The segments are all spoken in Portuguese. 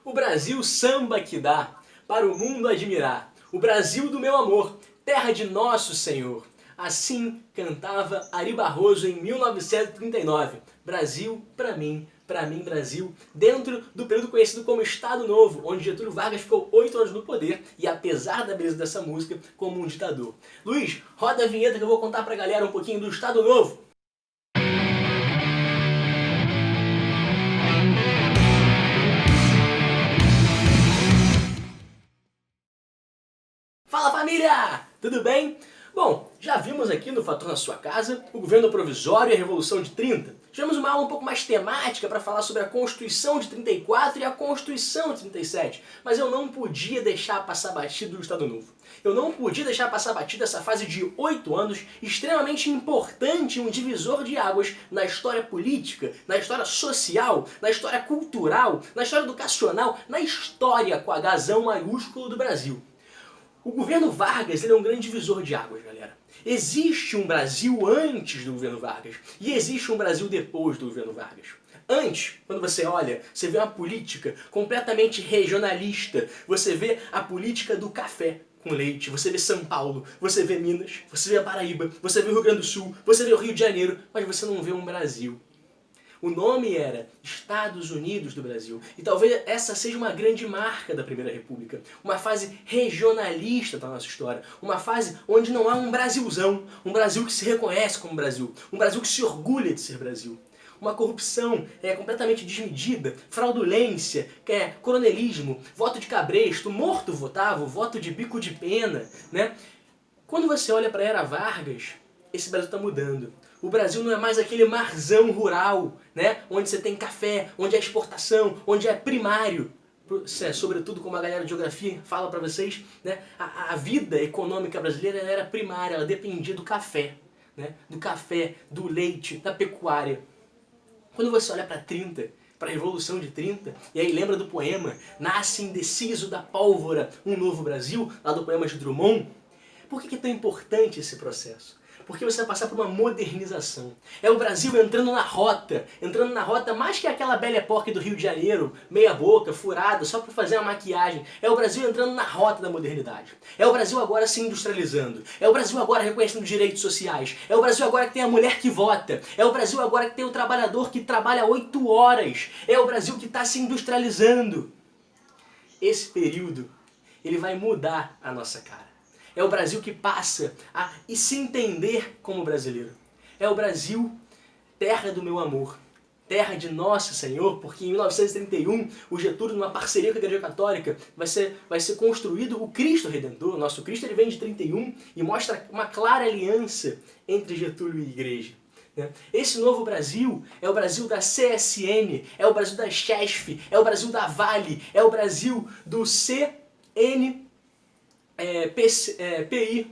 O Brasil samba que dá, para o mundo admirar. O Brasil do meu amor, terra de nosso Senhor. Assim cantava Ari Barroso em 1939. Brasil para mim Brasil, dentro do período conhecido como Estado Novo, onde Getúlio Vargas ficou 8 anos no poder e, apesar da beleza dessa música, como um ditador. Luiz, roda a vinheta que eu vou contar pra galera um pouquinho do Estado Novo. Fala família! Tudo bem? Bom, já vimos aqui no Fator na Sua Casa o governo provisório e a Revolução de 30. Tivemos uma aula um pouco mais temática para falar sobre a Constituição de 34 e a Constituição de 37, mas eu não podia deixar passar batido o Estado Novo. Eu não podia deixar passar batido essa fase de 8 anos extremamente importante, um divisor de águas na história política, na história social, na história cultural, na história educacional, na história com Hzão maiúsculo do Brasil. O governo Vargas ele é um grande divisor de águas, galera. Existe um Brasil antes do governo Vargas e existe um Brasil depois do governo Vargas. Antes, quando você olha, você vê uma política completamente regionalista, você vê a política do café com leite, você vê São Paulo, você vê Minas, você vê a Paraíba, você vê o Rio Grande do Sul, você vê o Rio de Janeiro, mas você não vê um Brasil. O nome era Estados Unidos do Brasil. E talvez essa seja uma grande marca da Primeira República. Uma fase regionalista da nossa história. Uma fase onde não há um Brasilzão. Um Brasil que se reconhece como Brasil. Um Brasil que se orgulha de ser Brasil. Uma corrupção completamente desmedida, fraudulência, coronelismo, voto de cabresto, morto votava, voto de bico de pena, né? Quando você olha para a era Vargas, esse Brasil está mudando. O Brasil não é mais aquele marzão rural, né? Onde você tem café, onde é exportação, onde é primário. Sobretudo, como a galera de geografia fala para vocês, né? A vida econômica brasileira era primária, ela dependia do café, né? Do café, do leite, da pecuária. Quando você olha para 30, para a Revolução de 30, e aí lembra do poema Nasce indeciso da pólvora um novo Brasil, lá do poema de Drummond, por que é tão importante esse processo? Porque você vai passar por uma modernização. É o Brasil entrando na rota mais que aquela Belle Époque do Rio de Janeiro, meia boca, furada, só para fazer uma maquiagem. É o Brasil entrando na rota da modernidade. É o Brasil agora se industrializando. É o Brasil agora reconhecendo direitos sociais. É o Brasil agora que tem a mulher que vota. É o Brasil agora que tem o trabalhador que trabalha 8 horas. É o Brasil que está se industrializando. Esse período, ele vai mudar a nossa cara. É o Brasil que passa a se entender como brasileiro. É o Brasil, terra do meu amor, terra de nosso Senhor, porque em 1931, o Getúlio, numa parceria com a Igreja Católica, vai ser construído o Cristo Redentor. O nosso Cristo ele vem de 31 e mostra uma clara aliança entre Getúlio e a Igreja. Esse novo Brasil é o Brasil da CSN, é o Brasil da Chesf, é o Brasil da Vale, é o Brasil do PI,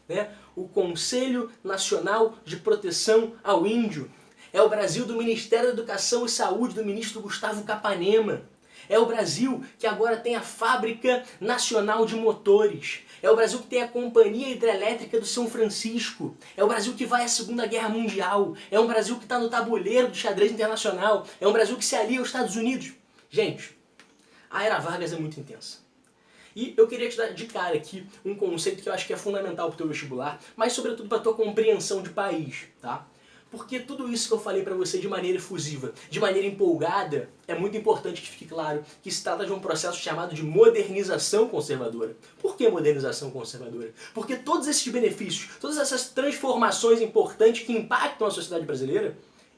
né? O Conselho Nacional de Proteção ao Índio. É o Brasil do Ministério da Educação e Saúde do ministro Gustavo Capanema. É o Brasil que agora tem a Fábrica Nacional de Motores. É o Brasil que tem a Companhia Hidrelétrica do São Francisco. É o Brasil que vai à Segunda Guerra Mundial. É um Brasil que está no tabuleiro do xadrez internacional. É um Brasil que se alia aos Estados Unidos. Gente, a Era Vargas é muito intensa. E eu queria te dar de cara aqui um conceito que eu acho que é fundamental para o teu vestibular, mas sobretudo para a tua compreensão de país, tá? Porque tudo isso que eu falei para você de maneira efusiva, de maneira empolgada, é muito importante que fique claro que se trata de um processo chamado de modernização conservadora. Por que modernização conservadora? Porque todos esses benefícios, todas essas transformações importantes que impactam a sociedade brasileira,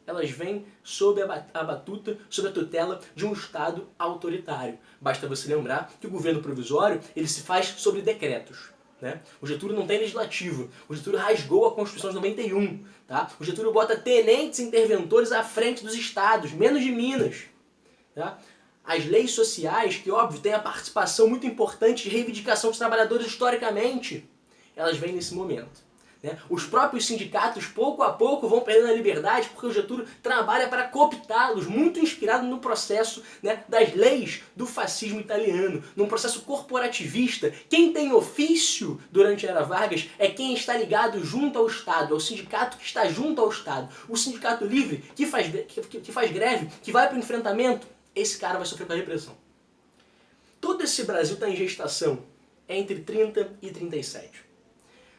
elas vêm sob a batuta, sob a tutela de um Estado autoritário. Basta você lembrar que o governo provisório ele se faz sobre decretos. Né? O Getúlio não tem legislativo. O Getúlio rasgou a Constituição de 91. Tá? O Getúlio bota tenentes interventores à frente dos estados, menos de Minas. Tá? As leis sociais, que óbvio tem a participação muito importante de reivindicação dos trabalhadores historicamente, elas vêm nesse momento. Os próprios sindicatos, pouco a pouco, vão perdendo a liberdade porque o Getúlio trabalha para cooptá-los, muito inspirado no processo das leis do fascismo italiano, num processo corporativista. Quem tem ofício durante a Era Vargas é quem está ligado junto ao Estado, é o sindicato que está junto ao Estado. O sindicato livre, que faz greve, que vai para o enfrentamento, esse cara vai sofrer com a repressão. todo esse Brasil está em gestação entre 30 e 37.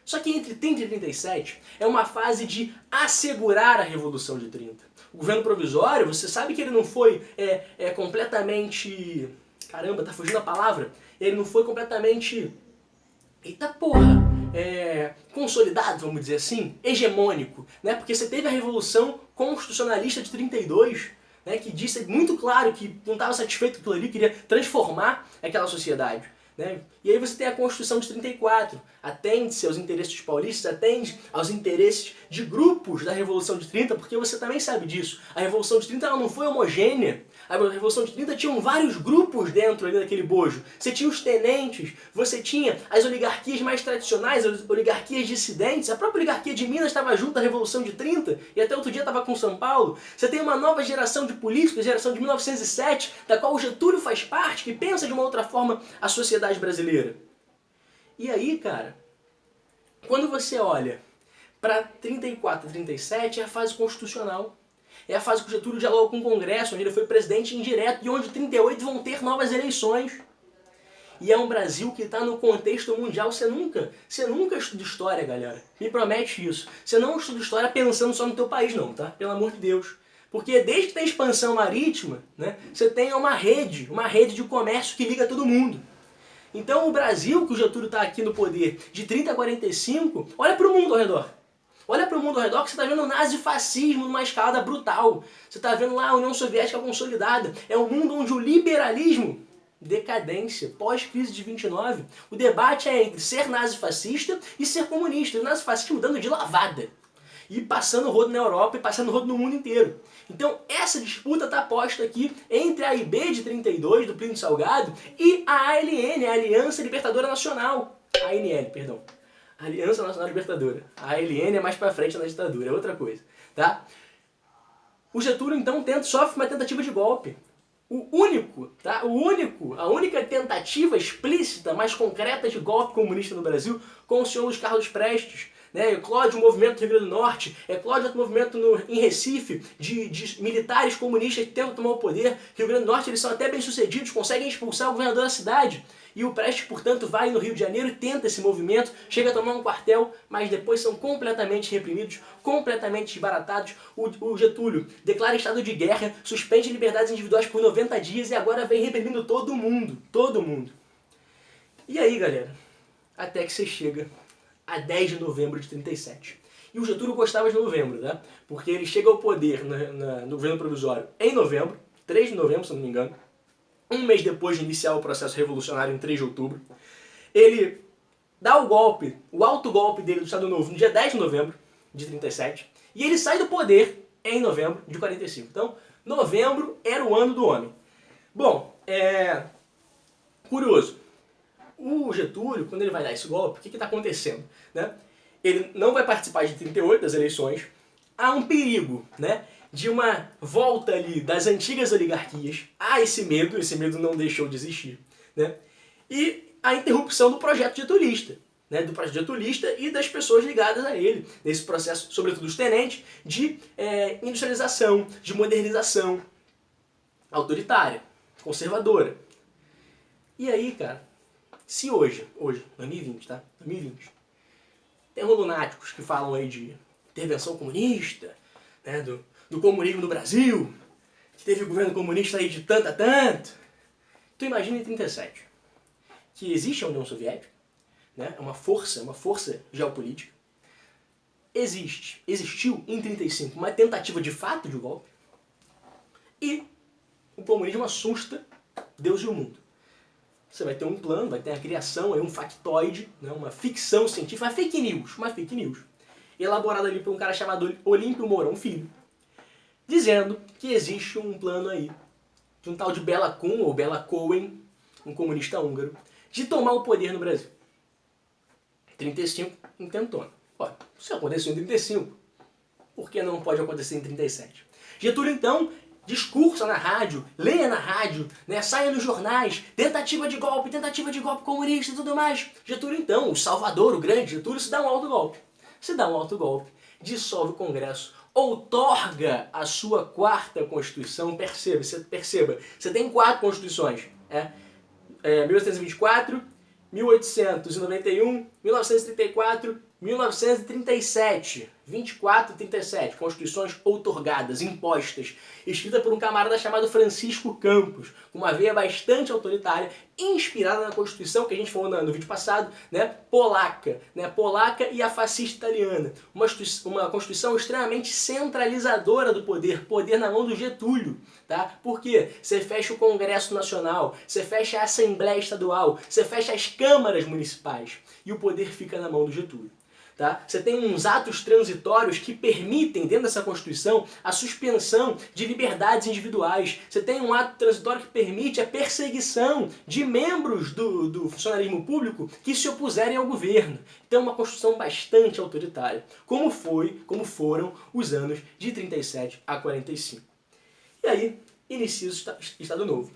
Só que entre 30 e 37 é uma fase de assegurar a Revolução de 30. O governo provisório, você sabe que ele não foi completamente... Caramba, tá fugindo a palavra. Ele não foi completamente... Eita porra! Consolidado, vamos dizer assim, hegemônico, né? Porque você teve a Revolução Constitucionalista de 32, né? Que disse muito claro que não estava satisfeito com aquilo ali, queria transformar aquela sociedade. Né? E aí você tem a Constituição de 34, atende-se aos interesses paulistas, atende aos interesses de grupos da Revolução de 30, porque você também sabe disso. A Revolução de 30 ela não foi homogênea. A Revolução de 30 tinham vários grupos dentro ali daquele bojo. Você tinha os tenentes, você tinha as oligarquias mais tradicionais, as oligarquias dissidentes. A própria oligarquia de Minas estava junto à Revolução de 30 e até outro dia estava com São Paulo. Você tem uma nova geração de políticos, a geração de 1907, da qual o Getúlio faz parte, que pensa de uma outra forma a sociedade brasileira. E aí, cara, quando você olha para 34 e 37, é a fase constitucional. É a fase que o Getúlio dialogou com o Congresso, onde ele foi presidente indireto e onde 38 vão ter novas eleições. E é um Brasil que está no contexto mundial. Você nunca estuda história, galera. Me promete isso. Você não estuda história pensando só no teu país, não, tá? Pelo amor de Deus. Porque desde que tem expansão marítima, né, você tem uma rede de comércio que liga todo mundo. Então o Brasil, que o Getúlio está aqui no poder de 30 a 45, olha para o mundo ao redor. Olha para o mundo ao redor que você está vendo o nazifascismo numa escalada brutal. Você está vendo lá a União Soviética consolidada. É um mundo onde o liberalismo, decadência, pós-crise de 29, o debate é entre ser nazifascista e ser comunista. E o nazifascismo dando de lavada. E passando o rodo na Europa e passando o rodo no mundo inteiro. Então essa disputa está posta aqui entre a AIB de 32, do Plínio Salgado, e a ALN, a Aliança Libertadora Nacional. A ANL, perdão. Aliança Nacional Libertadora. A ALN é mais pra frente na ditadura, é outra coisa. Tá? O Getúlio então sofre uma tentativa de golpe. A única tentativa explícita, mais concreta de golpe comunista no Brasil com o senhor Luiz Carlos Prestes. Né, eclode o movimento do Rio Grande do Norte, eclode outro movimento em Recife, de militares comunistas que tentam tomar o poder. Rio Grande do Norte eles são até bem sucedidos, conseguem expulsar o governador da cidade. E o Prestes, portanto, vai no Rio de Janeiro e tenta esse movimento, chega a tomar um quartel, mas depois são completamente reprimidos, completamente desbaratados. O Getúlio declara estado de guerra, suspende liberdades individuais por 90 dias e agora vem reprimindo todo mundo, todo mundo. E aí, galera, até que você chega a 10 de novembro de 37. E o Getúlio gostava de novembro, né? Porque ele chega ao poder no governo provisório em novembro, 3 de novembro, se não me engano, um mês depois de iniciar o processo revolucionário em 3 de outubro. Ele dá o golpe, o autogolpe dele do Estado Novo no dia 10 de novembro de 37, e ele sai do poder em novembro de 45. Então, novembro era o ano do homem. Bom, curioso. O Getúlio, quando ele vai dar esse golpe, o que está acontecendo? Né? Ele não vai participar de 38 das eleições. Há um perigo, né, de uma volta ali das antigas oligarquias. Há esse medo não deixou de existir. Né? E a interrupção do projeto getulista. Né, do projeto getulista e das pessoas ligadas a ele, nesse processo, sobretudo os tenentes, de industrialização, de modernização autoritária, conservadora. E aí, cara, se hoje, 2020, tá? 2020, tem lunáticos que falam aí de intervenção comunista, né, do comunismo no Brasil, que teve o governo comunista aí de tanto a tanto. Tu imagina em 37, que existe a União Soviética, né, é uma força geopolítica. Existiu em 35 uma tentativa de fato de golpe, e o comunismo assusta Deus e o mundo. Você vai ter um plano, vai ter a criação, aí um factoide, né, uma ficção científica, uma fake news, elaborada ali por um cara chamado Olímpio Mourão Filho, dizendo que existe um plano aí, de um tal de Bela Kun, ou Bela Cohen, um comunista húngaro, de tomar o poder no Brasil. 35, intentona. Olha, isso aconteceu em 35, por que não pode acontecer em 37? Getúlio, então, discursa na rádio, leia na rádio, né, saia nos jornais, tentativa de golpe comunista e tudo mais. Getúlio, então, o Salvador, o grande Getúlio, se dá um autogolpe. Dissolve o Congresso, outorga a sua 4ª Constituição. Perceba, você tem 4 Constituições. 1824, 1891, 1934, 1937, 24 e 37, constituições outorgadas, impostas, escrita por um camarada chamado Francisco Campos, com uma veia bastante autoritária, inspirada na Constituição que a gente falou no vídeo passado, polaca e a fascista italiana. Uma Constituição extremamente centralizadora do poder, poder na mão do Getúlio. Tá? Por quê? Você fecha o Congresso Nacional, você fecha a Assembleia Estadual, você fecha as câmaras municipais e o poder fica na mão do Getúlio. Tá? Você tem uns atos transitórios que permitem, dentro dessa Constituição, a suspensão de liberdades individuais. Você tem um ato transitório que permite a perseguição de membros do funcionalismo público que se opuserem ao governo. Então é uma Constituição bastante autoritária, como foram os anos de 37 a 45. E aí, inicia o Estado Novo.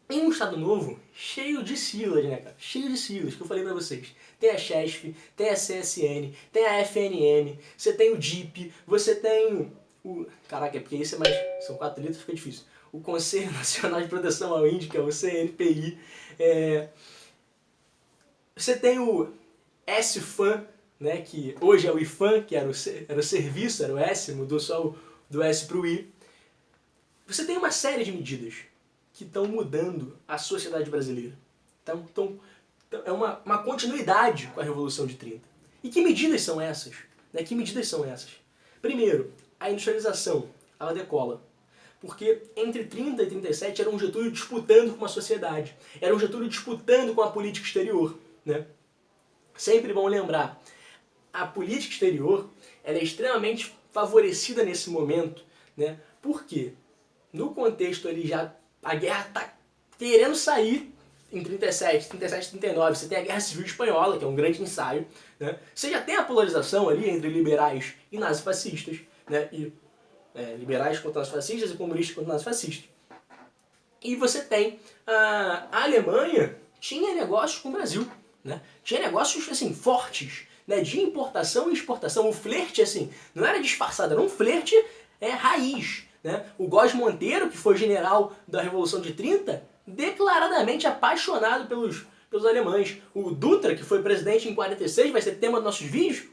Em um Estado Novo, cheio de siglas, né, cara? Cheio de siglas, que eu falei pra vocês. Tem a CHESF, tem a CSN, tem a FNM, você tem o DIP, você tem o... Caraca, é porque esse é mais... São 4 letras, fica difícil. O Conselho Nacional de Proteção ao Índio, que é o CNPI. Você tem o SFAM, né, que hoje é o IFAM, que era o serviço, era o S, mudou só do S pro I. Você tem uma série de medidas que estão mudando a sociedade brasileira. Então é uma continuidade com a Revolução de 30. E que medidas são essas? Que medidas são essas? Primeiro, a industrialização, ela decola. Porque entre 30 e 37 era um Getúlio disputando com a sociedade. Era um Getúlio disputando com a política exterior. Né? Sempre bom lembrar, a política exterior ela é extremamente favorecida nesse momento. Né? Por quê? No contexto ali já a guerra está querendo sair em 37 e 39. Você tem a Guerra Civil Espanhola, que é um grande ensaio. Né? Você já tem a polarização ali entre liberais e nazifascistas. Né? Liberais contra nazifascistas e comunistas contra nazifascistas. E você tem a Alemanha tinha negócios com o Brasil. Né? Tinha negócios assim, fortes, né? De importação e exportação. O flerte assim, não era disfarçado, era um flerte raiz. Né? O Góes Monteiro, que foi general da Revolução de 30, declaradamente apaixonado pelos alemães. O Dutra, que foi presidente em 46, vai ser tema dos nossos vídeos,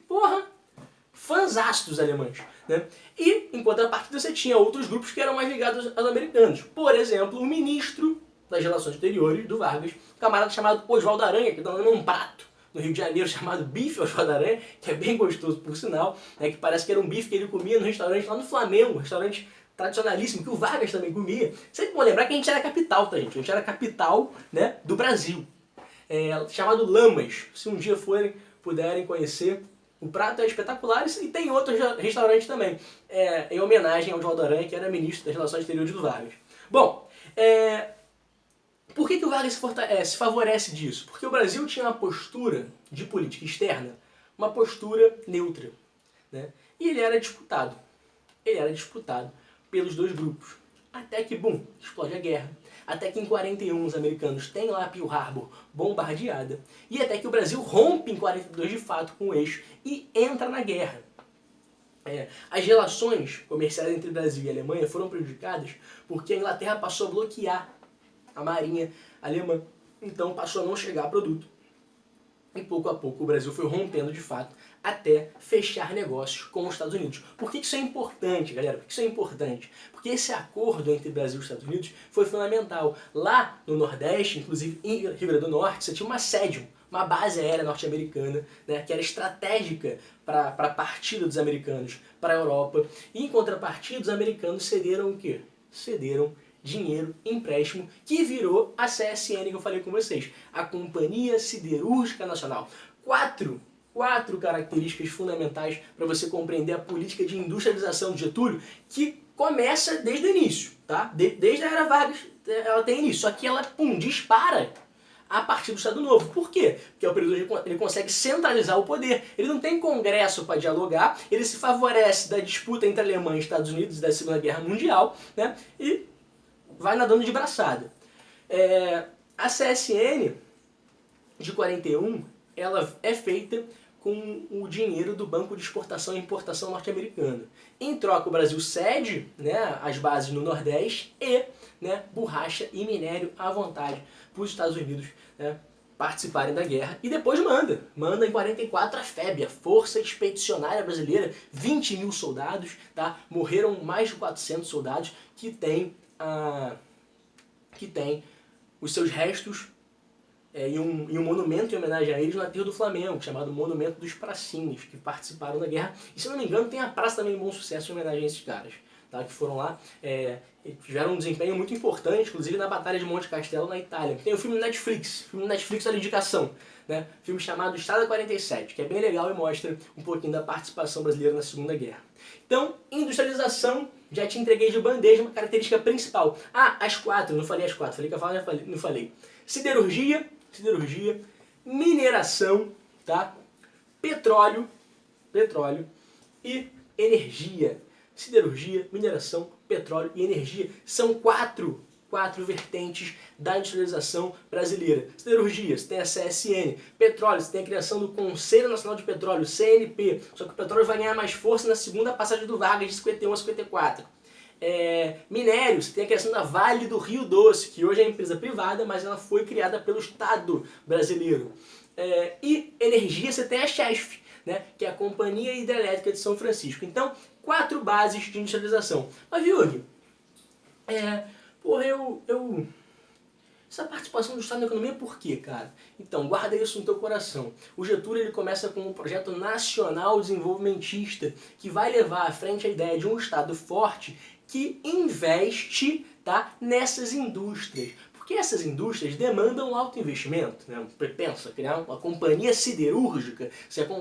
fãzaço dos alemães. Né? E, em contrapartida, você tinha outros grupos que eram mais ligados aos americanos. Por exemplo, o ministro das Relações Exteriores do Vargas, um camarada chamado Oswaldo Aranha, que dá um prato no Rio de Janeiro chamado bife Oswaldo Aranha, que é bem gostoso, por sinal, né? Que parece que era um bife que ele comia no restaurante lá no Flamengo, restaurante tradicionalíssimo, que o Vargas também comia. Sempre bom lembrar que a gente era capital, tá, gente? A gente era capital, né, do Brasil. Chamado Lamas. Se um dia puderem conhecer, o prato é espetacular e tem outros restaurantes também. Em homenagem ao Oswaldo Aranha, que era ministro das Relações Exteriores do Vargas. Bom, por que o Vargas se favorece disso? Porque o Brasil tinha uma postura de política externa, uma postura neutra. Né? E ele era disputado. Pelos dois grupos. Até que, explode a guerra. Até que em 41 os americanos têm lá Pearl Harbor bombardeada. E até que o Brasil rompe em 42 de fato com o eixo e entra na guerra. As relações comerciais entre Brasil e Alemanha foram prejudicadas porque a Inglaterra passou a bloquear a marinha alemã. Então passou a não chegar produto. E pouco a pouco o Brasil foi rompendo de fato até fechar negócios com os Estados Unidos. Por que isso é importante, galera? Por que isso é importante? Porque esse acordo entre Brasil e Estados Unidos foi fundamental. Lá no Nordeste, inclusive em Rio Grande do Norte, você tinha uma sede, uma base aérea norte-americana, né, que era estratégica para a partida dos americanos para a Europa. E em contrapartida, os americanos cederam o quê? Cederam dinheiro, empréstimo, que virou a CSN que eu falei com vocês, a Companhia Siderúrgica Nacional. Quatro características fundamentais para você compreender a política de industrialização de Getúlio, que começa desde o início, tá? Desde a era Vargas ela tem início, só que ela dispara a partir do Estado Novo. Por quê? Porque é o período onde ele consegue centralizar o poder. Ele não tem congresso para dialogar, ele se favorece da disputa entre Alemanha e Estados Unidos da Segunda Guerra Mundial, né? E vai nadando de braçada. A CSN de 41, ela é feita com o dinheiro do Banco de Exportação e Importação norte-americano. Em troca, o Brasil cede, né, as bases no Nordeste e, né, borracha e minério à vontade para os Estados Unidos, né, participarem da guerra. E depois manda em 44 a FEB, a Força Expedicionária Brasileira, 20 mil soldados, tá? Morreram mais de 400 soldados que tem os seus restos e um monumento em homenagem a eles no aterro do Flamengo, chamado Monumento dos Pracinhas, que participaram da guerra. E se não me engano, tem a praça também em Bom Sucesso em homenagem a esses caras, tá? Que foram lá, tiveram um desempenho muito importante, inclusive na Batalha de Monte Castelo, na Itália. Tem o filme no Netflix, olha a indicação, né? Filme chamado Estrada 47, que é bem legal e mostra um pouquinho da participação brasileira na Segunda Guerra. Então, industrialização, já te entreguei de bandeja uma característica principal. As quatro, não falei as quatro, falei que eu falo, não falei. Siderurgia, mineração, tá? Petróleo e energia. Siderurgia, mineração, petróleo e energia são quatro vertentes da industrialização brasileira. Siderurgia, você tem a CSN. Petróleo, você tem a criação do Conselho Nacional de Petróleo, CNP. Só que o petróleo vai ganhar mais força na segunda passagem do Vargas, de 51 a 54. Minério, você tem a criação da Vale do Rio Doce, que hoje é empresa privada, mas ela foi criada pelo Estado brasileiro. E energia, você tem a CHESF, né, que é a Companhia Hidrelétrica de São Francisco. Então, 4 bases de industrialização. Mas, Jürgen, essa participação do Estado na economia, por quê, cara? Então, guarda isso no teu coração. O Getúlio ele começa com um projeto nacional desenvolvimentista que vai levar à frente a ideia de um Estado forte que investe, tá, nessas indústrias. Porque essas indústrias demandam alto investimento, né? Pensa, criar uma companhia siderúrgica,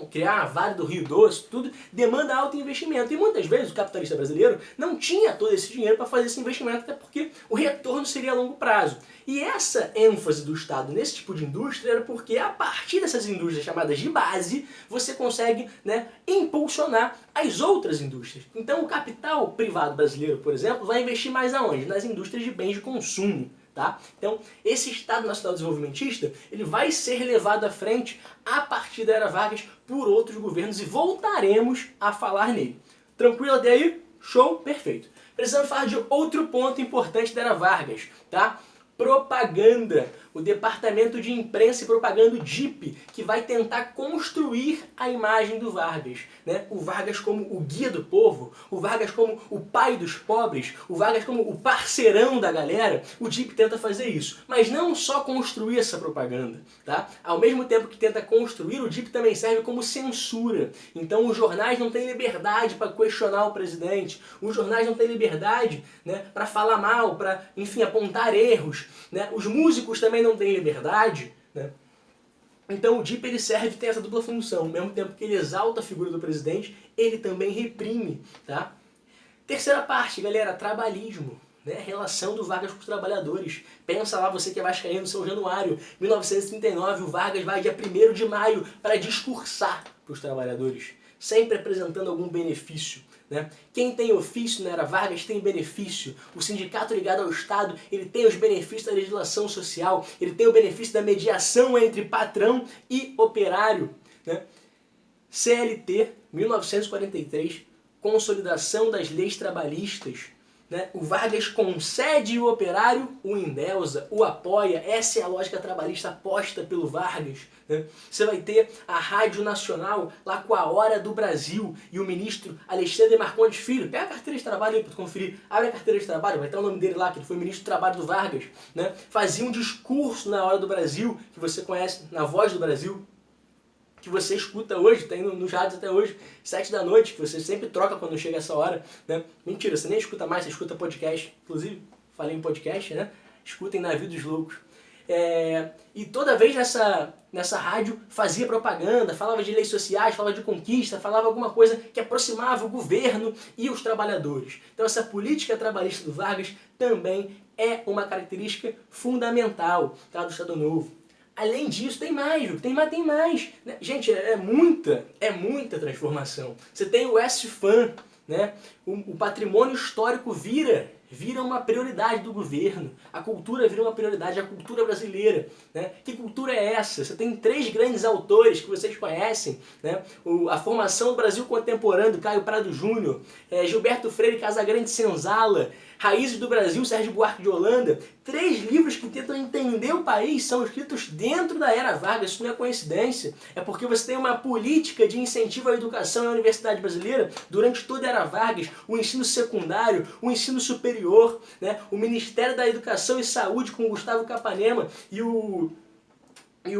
criar a Vale do Rio Doce, tudo demanda alto investimento. E muitas vezes o capitalista brasileiro não tinha todo esse dinheiro para fazer esse investimento, até porque o retorno seria a longo prazo. E essa ênfase do Estado nesse tipo de indústria era porque a partir dessas indústrias chamadas de base, você consegue, né, impulsionar as outras indústrias. Então o capital privado brasileiro, por exemplo, vai investir mais aonde? Nas indústrias de bens de consumo. Tá? Então, esse Estado Nacional Desenvolvimentista ele vai ser levado à frente a partir da Era Vargas por outros governos e voltaremos a falar nele. Tranquilo até aí? Show? Perfeito. Precisamos falar de outro ponto importante da Era Vargas, tá? Propaganda. O Departamento de Imprensa e Propaganda, o DIP, que vai tentar construir a imagem do Vargas, né? O Vargas como o guia do povo, o Vargas como o pai dos pobres, o Vargas como o parceirão da galera. O DIP tenta fazer isso, mas não só construir essa propaganda, tá? Ao mesmo tempo que tenta construir, o DIP também serve como censura. Então os jornais não têm liberdade para questionar o presidente, os jornais não têm liberdade, né, para falar mal, para, enfim, apontar erros, né? Os músicos também não têm liberdade, né? Então o DIP ele serve, tem essa dupla função. Ao mesmo tempo que ele exalta a figura do presidente, ele também reprime, tá? Terceira parte, galera, trabalhismo, né? Relação do Vargas com os trabalhadores. Pensa lá, você que é vascaíno, São Januário, 1939, o Vargas vai dia 1º de maio para discursar para os trabalhadores, sempre apresentando algum benefício, né? Quem tem ofício na Era Vargas tem benefício. O sindicato ligado ao Estado, ele tem os benefícios da legislação social, ele tem o benefício da mediação entre patrão e operário, né? CLT, 1943, consolidação das leis trabalhistas, né? O Vargas concede o operário, o endeusa, o apoia. Essa é a lógica trabalhista posta pelo Vargas, né? Você vai ter a Rádio Nacional lá com a Hora do Brasil e o ministro Alexandre Marcondes Filho. Pega a carteira de trabalho aí para conferir. Abre a carteira de trabalho, vai estar o nome dele lá, que ele foi ministro do trabalho do Vargas, né? Fazia um discurso na Hora do Brasil, que você conhece, na Voz do Brasil, que você escuta hoje, tem nos rádios até hoje, 7 da noite, que você sempre troca quando chega essa hora, né? Mentira, você nem escuta mais, você escuta podcast. Inclusive, falei em podcast, né? Escutem Navio dos Loucos. E toda vez nessa rádio fazia propaganda, falava de leis sociais, falava de conquista, falava alguma coisa que aproximava o governo e os trabalhadores. Então essa política trabalhista do Vargas também é uma característica fundamental, tá, do Estado Novo. Além disso, tem mais, viu? Tem mais. Né? Gente, é muita transformação. Você tem o S-FAM, né? O patrimônio histórico vira vira uma prioridade do governo. A cultura vira uma prioridade, a cultura brasileira, né? Que cultura é essa? Você tem 3 grandes autores que vocês conhecem, né? A Formação do Brasil Contemporâneo, Caio Prado Júnior, Gilberto Freire Casagrande Senzala, Raízes do Brasil, Sérgio Buarque de Holanda. 3 livros que tentam entender o país, são escritos dentro da era Vargas. Isso não é coincidência, é porque você tem uma política de incentivo à educação na universidade brasileira durante toda a era Vargas, o ensino secundário, o ensino superior, né? O Ministério da Educação e Saúde com Gustavo Capanema e o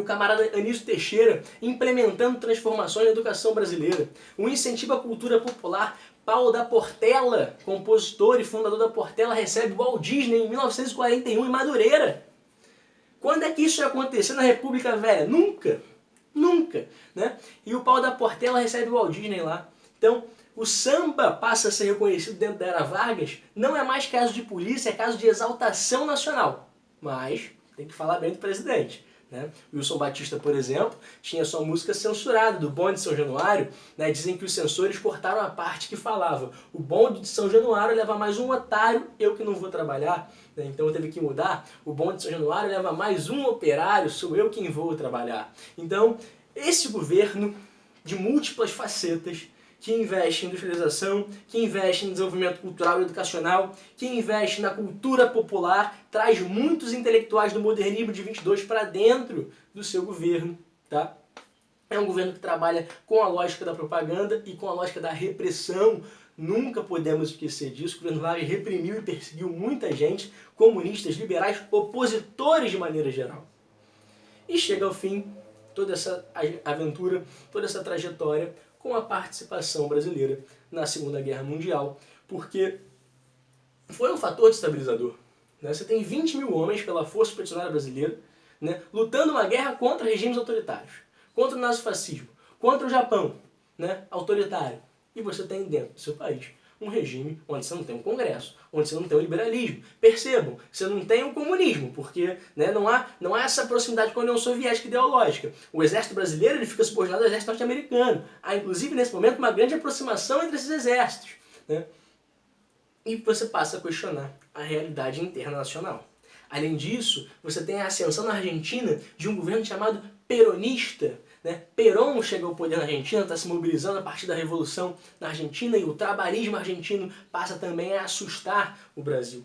camarada Anísio Teixeira implementando transformações na educação brasileira. O incentivo à cultura popular. Paulo da Portela, compositor e fundador da Portela, recebe Walt Disney em 1941 em Madureira. Quando é que isso ia acontecer na República Velha? Nunca. Nunca. Né? E o Paulo da Portela recebe o Walt Disney lá. Então, o samba passa a ser reconhecido dentro da era Vargas, não é mais caso de polícia, é caso de exaltação nacional. Mas tem que falar bem do presidente. Né? Wilson Batista, por exemplo, tinha sua música censurada do Bonde de São Januário. Né? Dizem que os censores cortaram a parte que falava: o bonde de São Januário leva mais um otário, eu que não vou trabalhar. Né? Então teve que mudar: o bonde de São Januário leva mais um operário, sou eu quem vou trabalhar. Então, esse governo de múltiplas facetas, que investe em industrialização, que investe em desenvolvimento cultural e educacional, que investe na cultura popular, traz muitos intelectuais do modernismo de 22 para dentro do seu governo. Tá? É um governo que trabalha com a lógica da propaganda e com a lógica da repressão. Nunca podemos esquecer disso. O governo Vargas reprimiu e perseguiu muita gente, comunistas, liberais, opositores de maneira geral. E chega ao fim toda essa aventura, toda essa trajetória, com a participação brasileira na Segunda Guerra Mundial, porque foi um fator destabilizador. Né? Você tem 20 mil homens pela Força Expedicionária Brasileira, né, lutando uma guerra contra regimes autoritários, contra o nazifascismo, contra o Japão, né, autoritário. E você tem dentro do seu país um regime onde você não tem um congresso, onde você não tem um liberalismo. Percebam, você não tem um comunismo, porque né, não há essa proximidade com a União Soviética ideológica. O exército brasileiro ele fica subordinado ao exército norte-americano. Há, inclusive, nesse momento, uma grande aproximação entre esses exércitos. Né? E você passa a questionar a realidade internacional. Além disso, você tem a ascensão na Argentina de um governo chamado peronista. Né? Perón chega ao poder na Argentina, está se mobilizando a partir da Revolução na Argentina, e o trabalhismo argentino passa também a assustar o Brasil.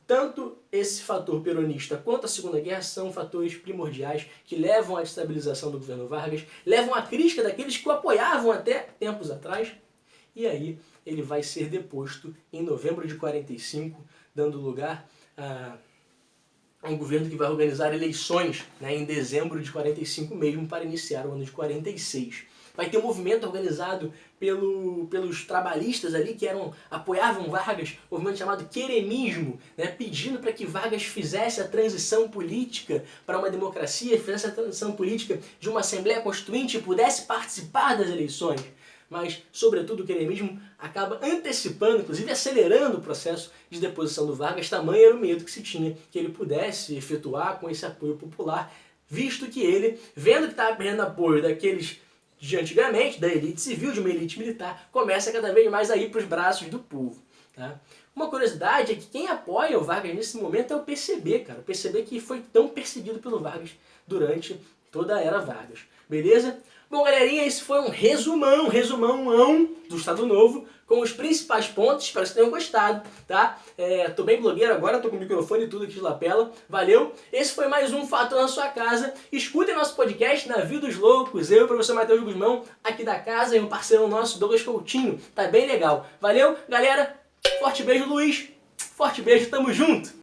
Tanto esse fator peronista quanto a Segunda Guerra são fatores primordiais que levam à destabilização do governo Vargas, levam à crítica daqueles que o apoiavam até tempos atrás, e aí ele vai ser deposto em novembro de 45, dando lugar a um governo que vai organizar eleições, né, em dezembro de 45 mesmo, para iniciar o ano de 46. Vai ter um movimento organizado pelos trabalhistas ali que apoiavam Vargas, um movimento chamado queremismo, né, pedindo para que Vargas fizesse a transição política para uma democracia, fizesse a transição política de uma Assembleia Constituinte e pudesse participar das eleições. Mas, sobretudo, o queremismo acaba antecipando, inclusive acelerando o processo de deposição do Vargas. Tamanho era o medo que se tinha que ele pudesse efetuar com esse apoio popular, visto que ele, vendo que estava perdendo apoio daqueles de antigamente, da elite civil, de uma elite militar, começa cada vez mais a ir para os braços do povo. Tá? Uma curiosidade é que quem apoia o Vargas nesse momento é o PCB, cara. O PCB que foi tão perseguido pelo Vargas durante toda a era Vargas. Beleza? Bom, galerinha, esse foi um resumão do Estado Novo, com os principais pontos, espero que vocês tenham gostado, tá? Tô bem blogueiro agora, tô com o microfone e tudo aqui de lapela, valeu? Esse foi mais um Fato na Sua Casa. Escutem nosso podcast Navio dos Loucos, eu e o professor Matheus Guzmão, aqui da casa, e um parceiro nosso, Douglas Coutinho, tá bem legal. Valeu, galera, forte beijo, Luiz, forte beijo, tamo junto!